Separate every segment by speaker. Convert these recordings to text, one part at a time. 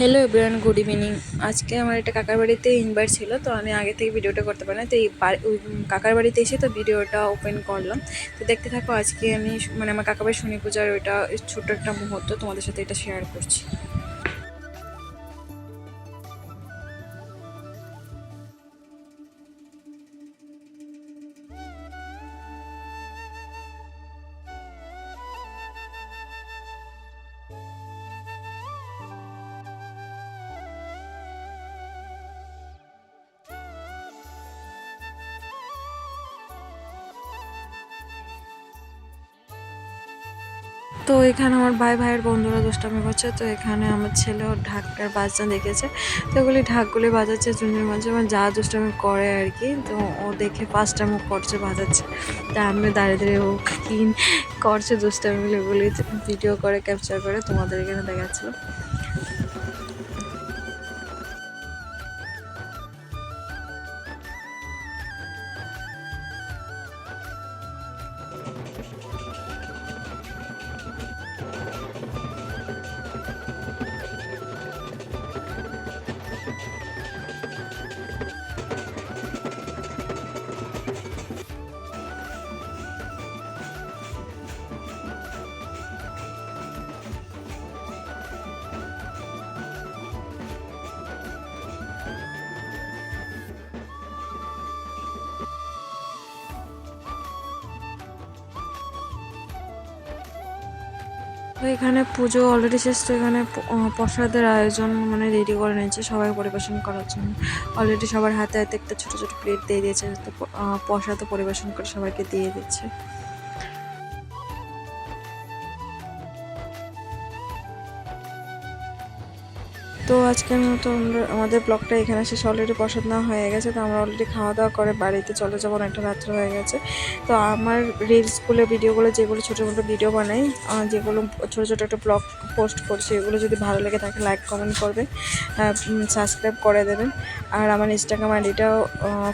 Speaker 1: Hello everyone, good evening. আজকে আমার একটা কাকার বাড়িতে ইনভাইট ছিল, তো আমি আগে থেকে ভিডিওটা করতে পারি না। তো এই কাকার বাড়িতে এসে তো ভিডিওটা ওপেন করলাম। তো দেখতে থাকো। আজকে আমি মানে আমার কাকার বাড়ির শনি পূজার ওইটা ছোট্ট একটা মুহূর্ত তোমাদের সাথে এটা শেয়ার করছি। তো এখানে আমার ভাইয়ের বন্ধুরা দুষ্টামি করছে। তো এখানে আমার ছেলেও ঢাকার বাজনা দেখেছে, তো ওগুলি ঢাকগুলি বাজাচ্ছে ঝুঁঝুর মাঝে, মানে যা দুষ্টামি করে আর কি। তো ও দেখে ফার্স্ট টাইম ও করছে, বাজাচ্ছে। তা আমি দাঁড়িয়ে দাঁড়িয়ে ও কি করছে দুষ্টামিগুলি ওগুলি ভিডিও করে ক্যাপচার করে তোমাদের এখানে দেখাচ্ছিল। তো এখানে পুজো অলরেডি শেষ। তো এখানে প্রসাদের আয়োজন মানে রেডি করে নিয়েছে সবাই পরিবেশন করার জন্য। অলরেডি সবার হাতে হাতে একটা ছোট ছোট প্লেট দিয়ে দিয়েছে, তো প্রসাদও পরিবেশন করে সবাইকে দিয়ে দিচ্ছে। তো আজকের মতো আমাদের ব্লগটা এখানে শেষ। অলরেডি প্রসাদ নেওয়া হয়ে গেছে, তো আমরা অলরেডি খাওয়া দাওয়া করে বাড়িতে চলে যাবো, একটা রাত্র হয়ে গেছে। তো আমার রিলসগুলো ভিডিওগুলো যেগুলো ছোটো ছোটো ভিডিও বানাই, যেগুলো ছোটো ছোটো একটা ব্লগ পোস্ট করছি, এগুলো যদি ভালো লেগে থাকে লাইক কমেন্ট করবেন, সাবস্ক্রাইব করে দেবেন। আর আমার ইনস্টাগ্রাম আইডিটাও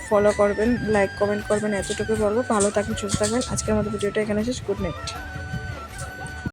Speaker 1: ফলো করবেন, লাইক কমেন্ট করবেন, এতটুকু বলবো। ভালো থাকবেন, সুস্থ থাকবেন। আজকের মতো ভিডিওটা এখানে শেষ। Good night.